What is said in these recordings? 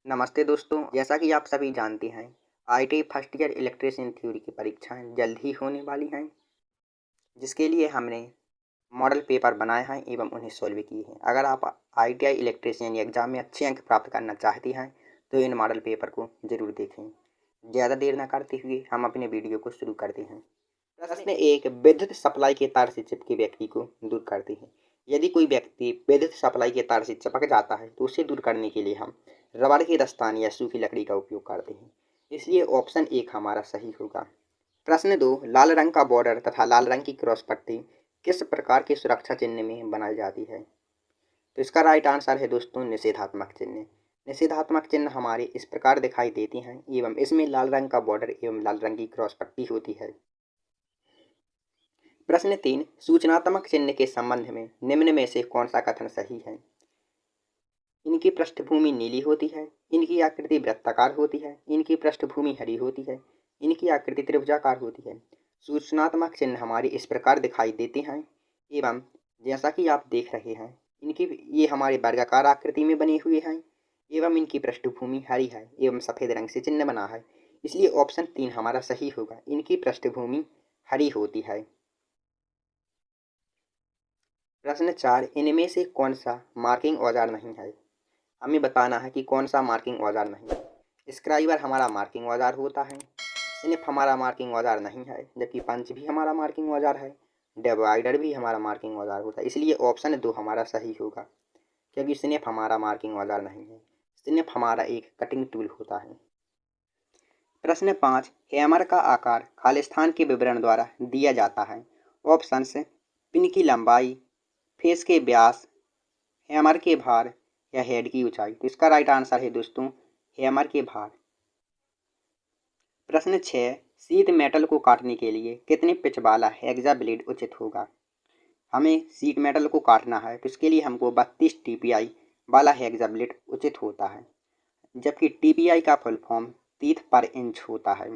नमस्ते दोस्तों, जैसा कि आप सभी जानते हैं, ITI first year electrician theory की परीक्षाएं जल्द ही होने वाली हैं, जिसके लिए हमने मॉडल पेपर बनाए हैं एवं उन्हें सॉल्व किए हैं। अगर आप आईटीआई इलेक्ट्रीशियन एग्जाम में अच्छे अंक प्राप्त करना चाहते हैं तो इन मॉडल पेपर को जरूर देखें। ज़्यादा देर न करते हुए हम अपने वीडियो को शुरू करते हैं। प्रश्न एक, विद्युत सप्लाई के तार से चिपके व्यक्ति को दूर करते हैं। यदि कोई व्यक्ति विद्युत सप्लाई के तार से चिपक जाता है तो उसे दूर करने के लिए हम रबड़ के दस्ताने या सूखी लकड़ी का उपयोग करते हैं, इसलिए ऑप्शन एक हमारा सही होगा। प्रश्न दो, लाल रंग का बॉर्डर तथा लाल रंग की क्रॉस पट्टी किस प्रकार के सुरक्षा चिन्ह में बनाई जाती है? तो इसका राइट आंसर है दोस्तों निषेधात्मक चिन्ह। निषेधात्मक चिन्ह हमारे इस प्रकार दिखाई देते हैं एवं इसमें लाल रंग का बॉर्डर एवं लाल रंग की क्रॉस पट्टी होती है। प्रश्न तीन, सूचनात्मक चिन्ह के संबंध में निम्न में से कौन सा कथन सही है? इनकी पृष्ठभूमि नीली होती है, इनकी आकृति वृत्ताकार होती है, इनकी पृष्ठभूमि हरी होती है, इनकी आकृति त्रिभुजाकार होती है। सूचनात्मक चिन्ह हमारे इस प्रकार दिखाई देते हैं एवं जैसा कि आप देख रहे हैं, इनकी ये हमारे वर्गाकार आकृति में बने हुए हैं एवं इनकी पृष्ठभूमि हरी है एवं सफ़ेद रंग से चिन्ह बना है, इसलिए ऑप्शन तीन हमारा सही होगा। इनकी पृष्ठभूमि हरी होती है। प्रश्न चार, इनमें से कौन सा मार्किंग औजार नहीं है? हमें बताना है कि कौन सा मार्किंग औजार नहीं है। स्क्राइबर हमारा मार्किंग औजार होता है, स्निप हमारा मार्किंग औजार नहीं है, जबकि पंच भी हमारा मार्किंग औजार है, डिवाइडर भी हमारा मार्किंग औजार होता है, इसलिए ऑप्शन दो हमारा सही होगा, क्योंकि स्निप हमारा मार्किंग औजार नहीं है। स्निप हमारा एक कटिंग टूल होता है। प्रश्न पाँच, हैमर का आकार खालिस्तान के विवरण द्वारा दिया जाता है। ऑप्शंस, पिन की लंबाई, फेस के व्यास, हैमर के भार या हेड की ऊंचाई। तो इसका राइट आंसर है दोस्तों हैमर के भार। प्रश्न 6, शीट मेटल को काटने के लिए कितने पिच वाला हेक्सा ब्लेड उचित होगा? हमें शीट मेटल को काटना है तो इसके लिए हमको 32 TPI वाला हेक्सा ब्लेड उचित होता है, जबकि TPI का फुल फॉर्म टीथ पर इंच होता है।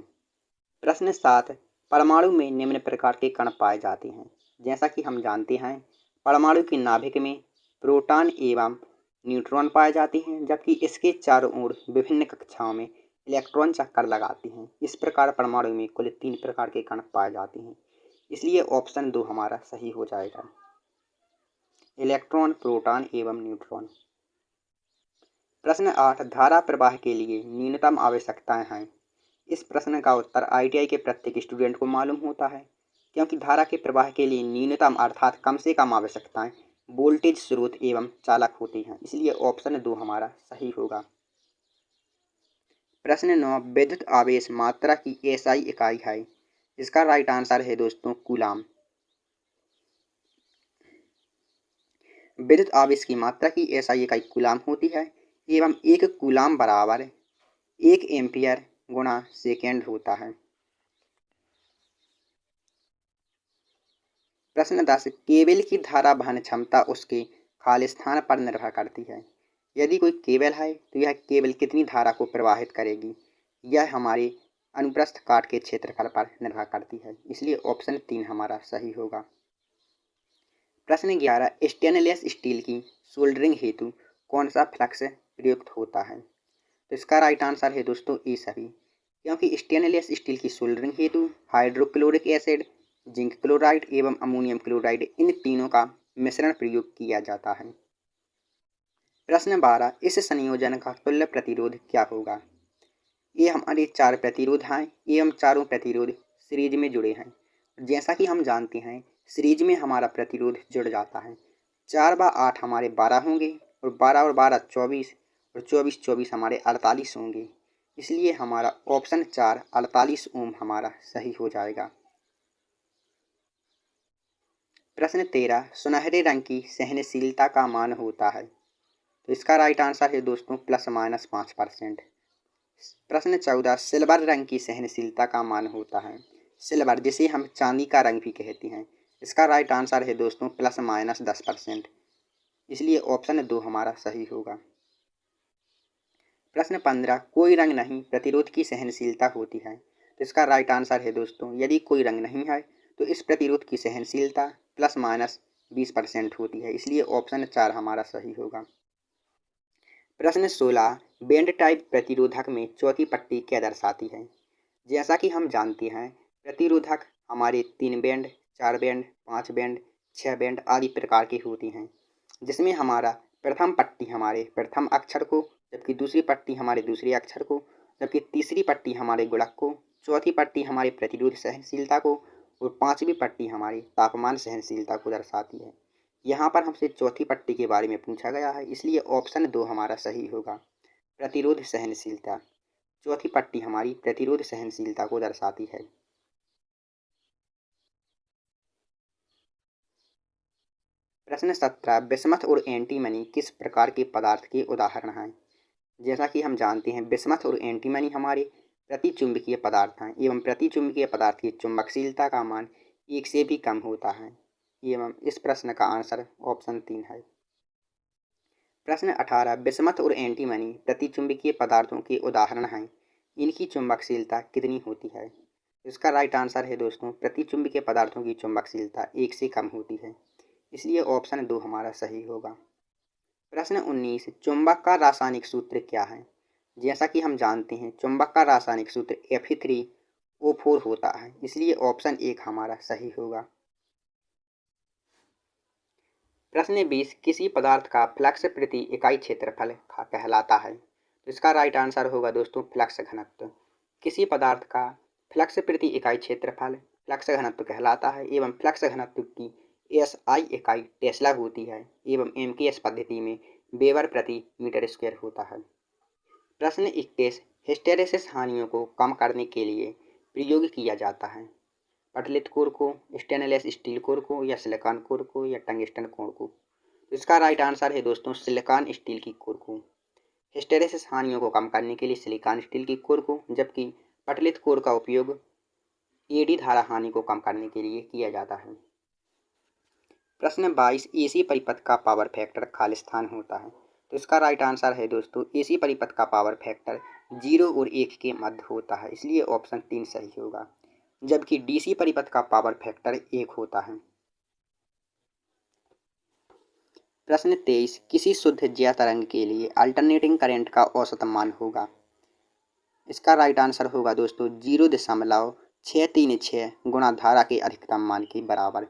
प्रश्न 7, परमाणु में निम्न प्रकार के कण पाए जाते हैं। जैसा कि हम जानते हैं, परमाणु के नाभिक में प्रोटॉन एवं न्यूट्रॉन पाए जाते हैं, जबकि इसके चारों ओर विभिन्न कक्षाओं में इलेक्ट्रॉन चक्कर लगाते हैं। इस प्रकार परमाणु में कुल 3 प्रकार के कण पाए जाते हैं, इसलिए ऑप्शन दो हमारा सही हो जाएगा, इलेक्ट्रॉन, प्रोटॉन एवं न्यूट्रॉन। प्रश्न 8, धारा प्रवाह के लिए न्यूनतम आवश्यकताएं हैं। इस प्रश्न का उत्तर आईटीआई के प्रत्येक स्टूडेंट को मालूम होता है, क्योंकि धारा के प्रवाह के लिए न्यूनतम अर्थात कम से कम आवश्यकताएं वोल्टेज स्रोत एवं चालक होती हैं, इसलिए ऑप्शन दो हमारा सही होगा। प्रश्न 9, विद्युत आवेश मात्रा की एसआई इकाई है। इसका राइट आंसर है दोस्तों कूलाम। विद्युत आवेश की मात्रा की एसआई इकाई कूलाम होती है एवं एक कूलाम बराबर 1 एम्पियर गुणा सेकेंड होता है। प्रश्न 10, केबल की धारा वहन क्षमता उसके खालिस्तान पर निर्भर करती है। यदि कोई केबल है तो यह केबल कितनी धारा को प्रवाहित करेगी, यह हमारे अनुप्रस्थ काट के क्षेत्रफल पर निर्भर करती है, इसलिए ऑप्शन तीन हमारा सही होगा। प्रश्न 11, स्टेनलेस स्टील की सोल्डरिंग हेतु कौन सा फ्लक्स प्रयुक्त होता है? तो इसका राइट आंसर है दोस्तों ए सभी, क्योंकि स्टेनलेस स्टील की सोल्डरिंग हेतु हाइड्रोक्लोरिक एसिड, जिंक क्लोराइड एवं अमोनियम क्लोराइड इन तीनों का मिश्रण प्रयोग किया जाता है। प्रश्न 12, इस संयोजन का तुल्य प्रतिरोध क्या होगा? ये हमारे 4 प्रतिरोध हैं एवं चारों प्रतिरोध सीरीज में जुड़े हैं। जैसा कि हम जानते हैं, सीरीज में हमारा प्रतिरोध जुड़ जाता है। 4 व 8 हमारे 12 होंगे और 12 और 12 24 और 24 24 हमारे 48 होंगे, इसलिए हमारा ऑप्शन 4 48 ओम हमारा सही हो जाएगा। प्रश्न 13, सुनहरे रंग की सहनशीलता का मान होता है। तो इसका राइट आंसर है दोस्तों ±5%। प्रश्न 14, सिल्वर रंग की सहनशीलता का मान होता है। सिल्वर, जिसे हम चांदी का रंग भी कहते हैं, इसका राइट आंसर है दोस्तों ±10%, इसलिए ऑप्शन दो हमारा सही होगा। प्रश्न 15, कोई रंग नहीं प्रतिरोध की सहनशीलता होती है। तो इसका राइट आंसर है दोस्तों, यदि कोई रंग नहीं है तो इस प्रतिरोध की सहनशीलता ±20% होती है, इसलिए ऑप्शन 4 हमारा सही होगा। प्रश्न 16, बैंड टाइप प्रतिरोधक में चौथी पट्टी क्या दर्शाती है? जैसा कि हम जानते हैं, प्रतिरोधक हमारे 3 बैंड, 4 बैंड, 5 बैंड, 6 बैंड आदि प्रकार की होती हैं, जिसमें हमारा प्रथम पट्टी हमारे प्रथम अक्षर को, जबकि दूसरी पट्टी हमारे दूसरे अक्षर को, जबकि तीसरी पट्टी हमारे गुणक को, चौथी पट्टी हमारी प्रतिरोध सहनशीलता को और पांचवी पट्टी हमारी तापमान सहनशीलता को दर्शाती है। यहाँ पर हमसे चौथी पट्टी के बारे में पूछा गया है, इसलिए ऑप्शन 2 हमारा सही होगा, प्रतिरोध सहनशीलता। चौथी पट्टी हमारी प्रतिरोध सहनशीलता को दर्शाती है। प्रश्न 17, बिस्मथ और एंटीमनी किस प्रकार के पदार्थ के उदाहरण हैं? जैसा कि हम जानते हैं, बिस्मथ और एंटीमनी हमारे प्रतिचुंबकीय पदार्थ हैं एवं प्रतिचुंबकीय पदार्थ की चुंबकशीलता का मान 1 से भी कम होता है एवं इस प्रश्न का आंसर ऑप्शन 3 है। प्रश्न 18, बिस्मथ और एंटीमनी प्रतिचुंबकीय पदार्थों के उदाहरण हैं, इनकी चुंबकशीलता कितनी होती है? इसका राइट आंसर है दोस्तों, प्रतिचुंबकीय पदार्थों की चुंबकशीलता 1 से कम होती है, इसलिए ऑप्शन 2 हमारा सही होगा। प्रश्न 19, चुंबक का रासायनिक सूत्र क्या है? जैसा कि हम जानते हैं, चुंबक का रासायनिक सूत्र Fe3O4 होता है, इसलिए ऑप्शन 1 हमारा सही होगा। प्रश्न 20, किसी पदार्थ का फ्लक्स प्रति इकाई क्षेत्रफल कहलाता है? तो इसका राइट आंसर होगा दोस्तों, फ्लक्स घनत्व। किसी पदार्थ का फ्लक्स प्रति इकाई क्षेत्रफल फ्लक्स घनत्व कहलाता है एवं फ्लक्स घनत्व की एसआई इकाई टेस्ला होती है एवं एमकेएस पद्धति में वेबर प्रति मीटर स्क्वायर होता है। प्रश्न 21, हिस्टेरेसिस हानियों को कम करने के लिए प्रयोग किया जाता है? पटलित कोर को, स्टेनलेस स्टील कोर को, या सिलिकॉन कोर को, या टंगस्टन कोर को? तो इसका राइट आंसर है दोस्तों, सिलिकॉन स्टील की कोर को। हिस्टेरेसिस हानियों को कम करने के लिए सिलिकॉन स्टील की कोर को, जबकि पटलित कोर का उपयोग एडी धारा हानि को कम करने के लिए किया जाता है। प्रश्न 22, एसी परिपथ का पावर फैक्टर खालिस्तान होता है? तो इसका राइट आंसर है दोस्तों, एसी परिपथ का पावर फैक्टर 0 और 1 के मध्य होता है, इसलिए ऑप्शन 3 सही होगा, जबकि डीसी परिपथ का पावर फैक्टर 1 होता है। प्रश्न 23, किसी शुद्ध ज्या तरंग के लिए अल्टरनेटिंग करंट का औसत मान होगा? इसका राइट आंसर होगा दोस्तों 0.636 गुणा धारा के अधिकतम मान के बराबर,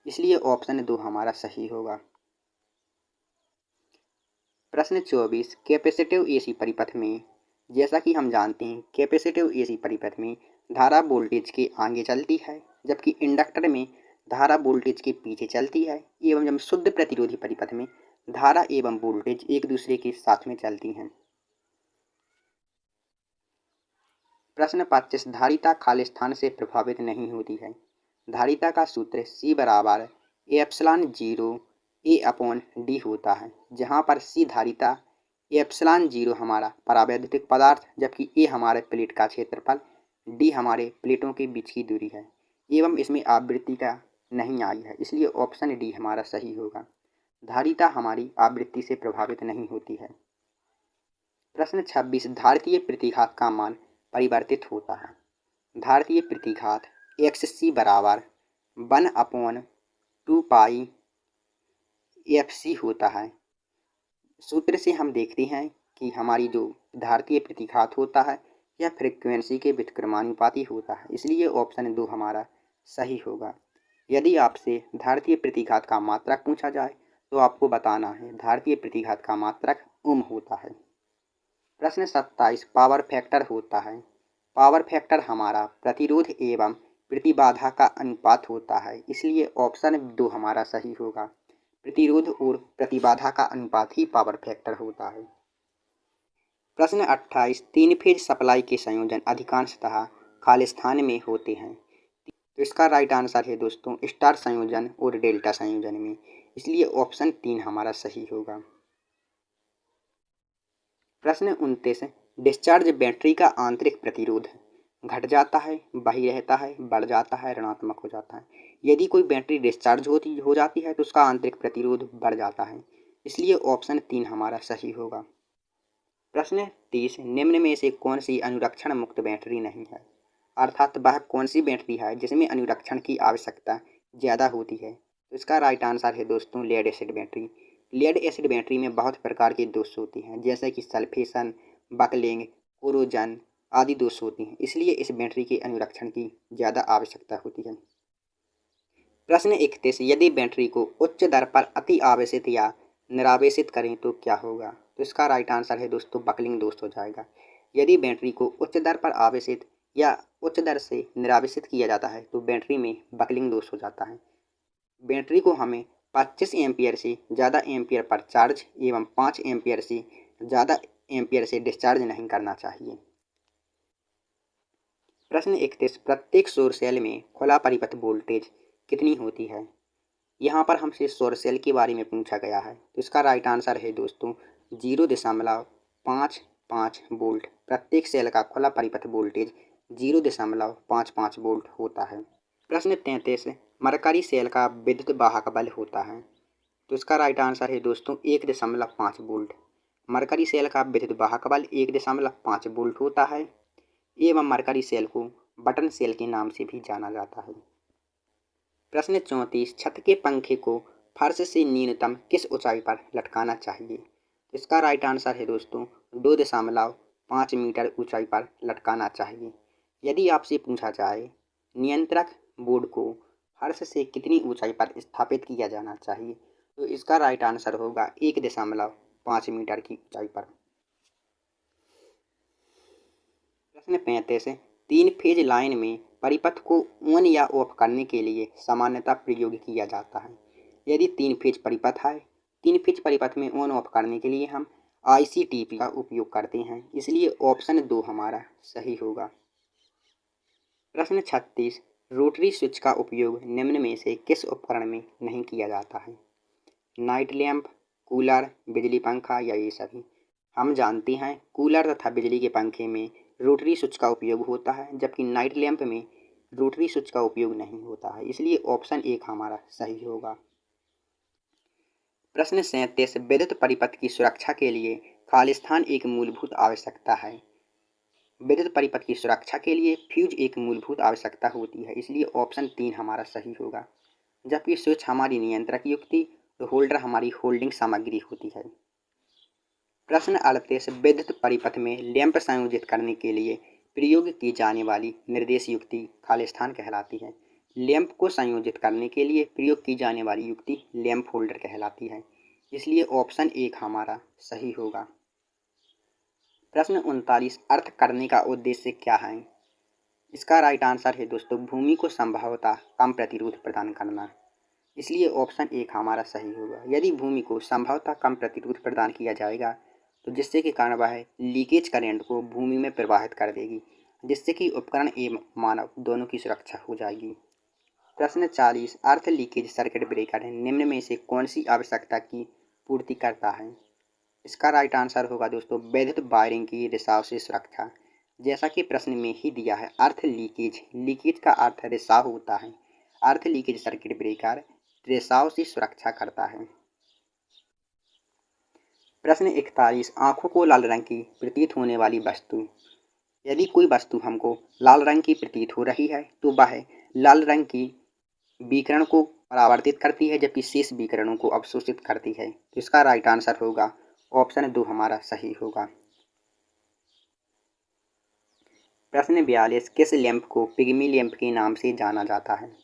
इसलिए ऑप्शन 2 हमारा सही होगा। प्रश्न 24, कैपेसिटिव एसी परिपथ में, जैसा कि हम जानते हैं, कैपेसिटिव एसी परिपथ में धारा वोल्टेज के आगे चलती है, जबकि इंडक्टर में धारा वोल्टेज के पीछे चलती है एवं जब शुद्ध प्रतिरोधी परिपथ में धारा एवं वोल्टेज एक दूसरे के साथ में चलती हैं। प्रश्न 25, धारिता खालिस्तान से प्रभावित नहीं होती है? धारिता का सूत्र C बराबर ε0 A/D होता है, जहाँ पर C धारिता, ε0 हमारा परावैद्युतिक पदार्थ, जबकि A हमारे प्लेट का क्षेत्रफल, D हमारे प्लेटों के बीच की दूरी है एवं इसमें आवृत्ति का नहीं आई है, इसलिए ऑप्शन डी हमारा सही होगा, धारिता हमारी आवृत्ति से प्रभावित नहीं होती है। प्रश्न 26, धारितीय प्रतिघात का मान परिवर्तित होता है? धारितीय प्रतिघात XC बराबर 1/2 पाई FC होता है। सूत्र से हम देखते हैं कि हमारी जो धारितीय प्रतिघात होता है यह फ्रीक्वेंसी के व्युत्क्रमानुपाती होता है, इसलिए ऑप्शन 2 हमारा सही होगा। यदि आपसे धारितीय प्रतिघात का मात्रक पूछा जाए तो आपको बताना है धारितीय प्रतिघात का मात्रक ओम होता है। प्रश्न 27, पावर फैक्टर होता है? पावर फैक्टर हमारा प्रतिरोध एवं प्रतिबाधा का अनुपात होता है, इसलिए ऑप्शन 2 हमारा सही होगा, प्रतिरोध और प्रतिबाधा का अनुपात ही पावर फैक्टर होता है। प्रश्न 28, 3 फेज सप्लाई के संयोजन अधिकांशतः खालिस्तान में होते हैं? तो इसका राइट आंसर है दोस्तों, स्टार संयोजन और डेल्टा संयोजन में, इसलिए ऑप्शन 3 हमारा सही होगा। प्रश्न 29, डिस्चार्ज बैटरी का आंतरिक प्रतिरोध घट जाता है, वही रहता है, बढ़ जाता है, ऋणात्मक हो जाता है? यदि कोई बैटरी डिस्चार्ज हो जाती है तो उसका आंतरिक प्रतिरोध बढ़ जाता है, इसलिए ऑप्शन 3 हमारा सही होगा। प्रश्न 30, निम्न में से कौन सी अनुरक्षण मुक्त बैटरी नहीं है? अर्थात वह कौन सी बैटरी है जिसमें अनुरक्षण की आवश्यकता ज़्यादा होती है? तो इसका राइट आंसर है दोस्तों, lead acid battery. Lead acid battery में बहुत प्रकार के दोष होते हैं, जैसे कि सल्फेशन, बकलिंग, कोरोजन आदि दोष होते हैं। इसलिए इस बैटरी के अनुरक्षण की ज़्यादा आवश्यकता होती है। प्रश्न 31, यदि बैटरी को उच्च दर पर अति आवेशित या निरावेशित करें तो क्या होगा? तो इसका राइट आंसर है दोस्तों बकलिंग दोष हो जाएगा। यदि बैटरी को उच्च दर पर आवेशित या उच्च दर से निरावेशित किया जाता है तो बैटरी में बकलिंग दोष हो जाता है। बैटरी को हमें 25 एम्पियर से ज़्यादा एम्पियर पर चार्ज एवं 5 एम्पियर से ज़्यादा एम्पियर से डिस्चार्ज नहीं करना चाहिए। प्रश्न 31, प्रत्येक सौर सेल में खुला परिपथ वोल्टेज कितनी होती है? यहाँ पर हमसे सौर सेल के बारे में पूछा गया है, तो इसका राइट आंसर है दोस्तों 0.55 वोल्ट। प्रत्येक सेल का खुला परिपथ वोल्टेज 0.55 वोल्ट होता है। प्रश्न 33, मरकरी सेल का विद्युत वाहक बल होता है, तो इसका राइट आंसर है दोस्तों 1.5 वोल्ट। मरकरी सेल का विद्युत वाहक बल 1.5 वोल्ट होता है एवं मरकरी सेल को बटन सेल के नाम से भी जाना जाता है। प्रश्न 34, छत के पंखे को फर्श से न्यूनतम किस ऊंचाई पर लटकाना चाहिए? इसका राइट आंसर है दोस्तों 2.5 मीटर ऊंचाई पर लटकाना चाहिए। यदि आपसे पूछा जाए नियंत्रक बोर्ड को फर्श से कितनी ऊंचाई पर स्थापित किया जाना चाहिए, तो इसका राइट आंसर होगा 1.5 मीटर की ऊंचाई पर। प्रश्न 35, 3 फेज लाइन में परिपथ को ऑन या ऑफ करने के लिए सामान्यतः प्रयोग किया जाता है। यदि 3 फेज परिपथ है, 3 फेज परिपथ में ऑन ऑफ करने के लिए हम ICTP का उपयोग करते हैं, इसलिए ऑप्शन 2 हमारा सही होगा। प्रश्न 36, रोटरी स्विच का उपयोग निम्न में से किस उपकरण में नहीं किया जाता है? नाइट लैंप, कूलर, बिजली पंखा या ये सभी? हम जानते हैं कूलर तथा बिजली के पंखे में रोटरी स्विच का उपयोग होता है, जबकि नाइट लैंप में रोटरी स्विच का उपयोग नहीं होता है, इसलिए ऑप्शन 1 हमारा सही होगा। प्रश्न 37, विद्युत परिपथ की सुरक्षा के लिए खालिस्तान एक मूलभूत आवश्यकता है। विद्युत परिपथ की सुरक्षा के लिए फ्यूज एक मूलभूत आवश्यकता होती है, इसलिए ऑप्शन 3 हमारा सही होगा। जबकि स्विच हमारी नियंत्रक युक्ति तो होल्डर हमारी होल्डिंग सामग्री होती है। प्रश्न 38, विद्युत परिपथ में लैंप संयोजित करने के लिए प्रयोग की जाने वाली निर्देश युक्ति खालिस्तान कहलाती है। लैंप को संयोजित करने के लिए प्रयोग की जाने वाली युक्ति लैंप होल्डर कहलाती है, इसलिए ऑप्शन 1 हमारा सही होगा। प्रश्न 39, अर्थ करने का उद्देश्य क्या है? इसका राइट आंसर है दोस्तों भूमि को संभवतः कम प्रतिरोध प्रदान करना, इसलिए ऑप्शन 1 हमारा सही होगा। यदि भूमि को संभवतः कम प्रतिरोध प्रदान किया जाएगा तो जिससे कि कारण वह लीकेज करंट को भूमि में प्रवाहित कर देगी, जिससे कि उपकरण एवं मानव दोनों की सुरक्षा हो जाएगी। प्रश्न 40, अर्थ लीकेज सर्किट ब्रेकर निम्न में से कौन सी आवश्यकता की पूर्ति करता है? इसका राइट आंसर होगा दोस्तों विद्युत वायरिंग की रिसाव से सुरक्षा। जैसा कि प्रश्न में ही दिया है अर्थ लीकेज, लीकेज का अर्थ रिसाव होता है। अर्थ लीकेज सर्किट ब्रेकर रिसाव से सुरक्षा करता है। प्रश्न 41, आंखों को लाल रंग की प्रतीत होने वाली वस्तु। यदि कोई वस्तु हमको लाल रंग की प्रतीत हो रही है तो वह लाल रंग की विकिरण को परावर्तित करती है, जबकि शेष विकिरणों को अवशोषित करती है, तो इसका राइट आंसर होगा ऑप्शन 2 हमारा सही होगा। प्रश्न 42, किस लैंप को पिग्मी लैंप के नाम से जाना जाता है?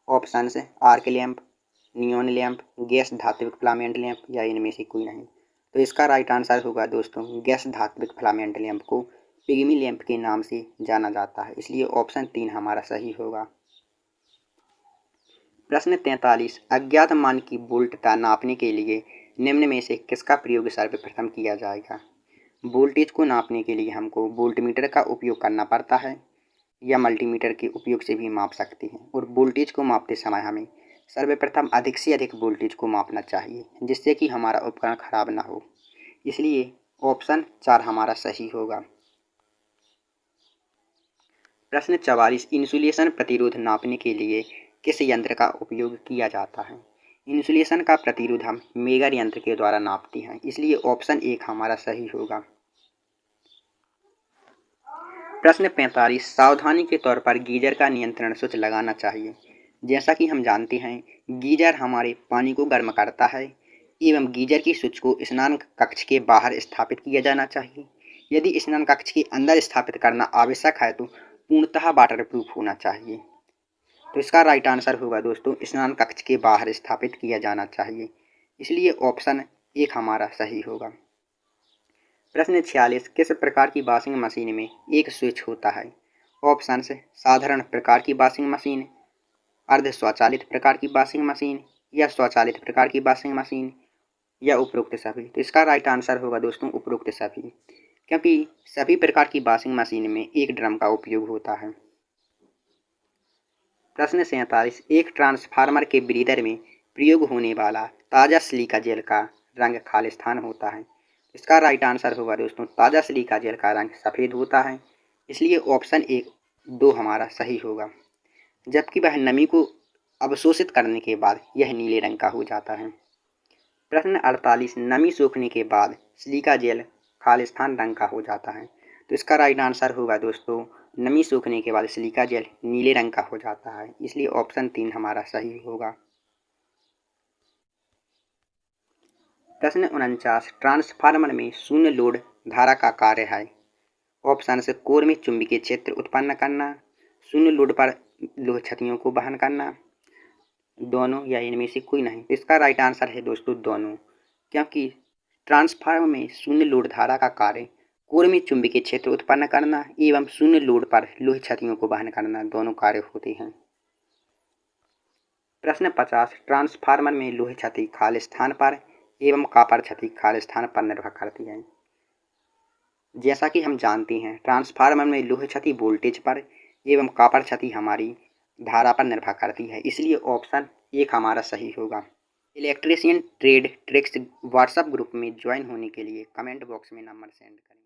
Option arc lamp, neon lamp, gas धात्विक फिलामेंट लैंप या इनमें से कोई नहीं, तो इसका राइट आंसर होगा दोस्तों गैस धात्विक फिलामेंट लैंप को पिग्मी लैंप के नाम से जाना जाता है, इसलिए ऑप्शन 3 हमारा सही होगा। प्रश्न 43, अज्ञात मान की वोल्टता नापने के लिए निम्न में से किसका प्रयोग सर्वप्रथम किया जाएगा? वोल्टेज को नापने के लिए हमको वोल्टमीटर का उपयोग करना पड़ता है या मल्टीमीटर के उपयोग से भी माप सकते हैं, और वोल्टेज को मापते समय हमें सर्वप्रथम अधिक से अधिक वोल्टेज को मापना चाहिए, जिससे कि हमारा उपकरण खराब ना हो, इसलिए ऑप्शन 4 हमारा सही होगा। प्रश्न 44, इंसुलेशन प्रतिरोध नापने के लिए किस यंत्र का उपयोग किया जाता है? इंसुलेशन का प्रतिरोध हम मेगर यंत्र के द्वारा नापते हैं, इसलिए ऑप्शन 1 हमारा सही होगा। प्रश्न 45, सावधानी के तौर पर गीजर का नियंत्रण स्विच लगाना चाहिए। जैसा कि हम जानते हैं गीजर हमारे पानी को गर्म करता है एवं गीजर की स्विच को स्नान कक्ष के बाहर स्थापित किया जाना चाहिए। यदि स्नान कक्ष के अंदर स्थापित करना आवश्यक है तो पूर्णतः वाटरप्रूफ होना चाहिए। तो इसका राइट आंसर होगा दोस्तों स्नान कक्ष के बाहर स्थापित किया जाना चाहिए, इसलिए ऑप्शन 1 हमारा सही होगा। प्रश्न 46, किस प्रकार की वॉशिंग मशीन में एक स्विच होता है? ऑप्शन साधारण प्रकार की वॉशिंग मशीन, अर्ध स्वचालित प्रकार की वॉशिंग मशीन या स्वचालित प्रकार की वॉशिंग मशीन या उपरोक्त सभी। तो इसका राइट आंसर होगा दोस्तों उपरोक्त सभी, क्योंकि सभी प्रकार की वॉशिंग मशीन में एक ड्रम का उपयोग होता है। प्रश्न 47, एक ट्रांसफार्मर के ब्रीदर में प्रयोग होने वाला ताज़ा सिलिका जेल का रंग खालिस्तान होता है। इसका राइट आंसर होगा दोस्तों ताज़ा सिलिका जेल का रंग सफ़ेद होता है, इसलिए ऑप्शन 2 हमारा सही होगा। जबकि वह नमी को अवशोषित करने के बाद यह नीले रंग का हो जाता है। प्रश्न 48, नमी सूखने के बाद सिलिका जेल खालिस्तान रंग का हो जाता है। तो इसका राइट आंसर होगा दोस्तों नमी सूखने के बाद सिलिका जेल नीले रंग का हो जाता है, इसलिए ऑप्शन 3 हमारा सही होगा। प्रश्न 49, ट्रांसफार्मर में शून्य लोड धारा का कार्य है। ऑप्शन से कोर में चुंबकीय क्षेत्र उत्पन्न करना, शून्य लोड पर लोह क्षतियों को वहन करना, दोनों या इनमें से कोई नहीं। इसका राइट आंसर है दोस्तों दोनों, क्योंकि ट्रांसफार्मर में शून्य लोड धारा का कार्य कोर में चुंबकीय क्षेत्र उत्पन्न करना एवं शून्य लोड पर लोह क्षतियों को वहन करना दोनों कार्य होते हैं। प्रश्न 50, ट्रांसफार्मर में लोह क्षति खाली स्थान पर एवं कॉपर क्षति खाली स्थान पर निर्भर करती है। जैसा कि हम जानते हैं ट्रांसफार्मर में लोह क्षति वोल्टेज पर एवं कॉपर क्षति हमारी धारा पर निर्भर करती है, इसलिए ऑप्शन 1 हमारा सही होगा। Electrician trade tricks WhatsApp group में ज्वाइन होने के लिए कमेंट बॉक्स में नंबर सेंड करें।